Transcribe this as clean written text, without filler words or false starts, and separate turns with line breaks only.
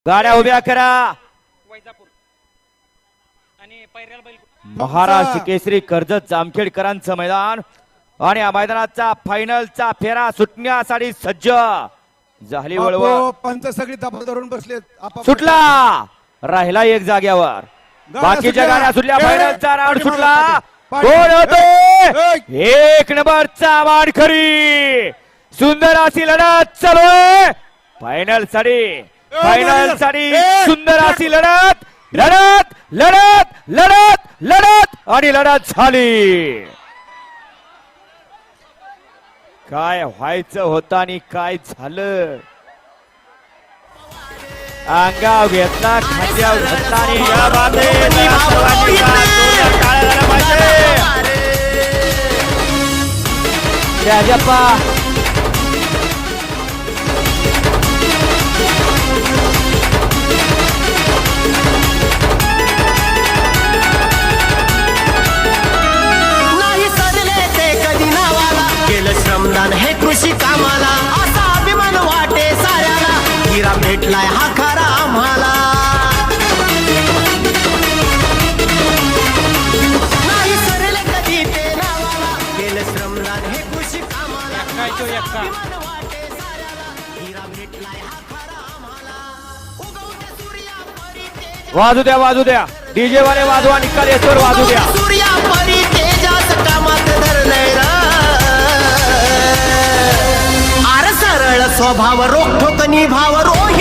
गाड्या उभ्या करा.
वैजापूर आणि पैरेल बैल
महाराष्ट्र केसरी कर्जत जामखेडकरांचं मैदान आणि या मैदानाचा फायनलचा फेरा सुटण्यासाठी सज्ज झाली. वळवळ
पंच सगळी दबा धरून बसलेत.
सुटला, राहिला एक जाग्यावर. बाकीच्या गाड्या सुटल्या. फायनलचा राऊंड सुटला. कोण होते एक नंबरचा मानकरी. सुंदर अशी लढत चालू आहे फायनल साठी सुंदर अशी लढत लढत लढत लढत लढत आणि लढत झाली. काय व्हायचं होतं आणि काय झालं. अंगाव घेतला, खांद्यावर घातला आणि या बाबतीत सर्वांनी टाळ्या झाल्या पाहिजे. राजप्पा
श्रमदान हे कृषी कामाला असा अभिमान वाटे साऱ्याला. हिरा भेटलाय हा खरा आम्हाला. नाही सरले कधी ते नावाला. केलं श्रमदान हे कृषी कामाला अभिमान वाटे साऱ्याला. हिरा भेटलाय हा खरा आम्हाला. उगवत्या सूर्या परी तेज
वाजू द्या डीजे वाले वाजवा. निकालेश्वर वाजू द्या.
सूर्या परी तेजास कामात धरलंय रा. सरळ स्वभाव रोखोक निभाव रोही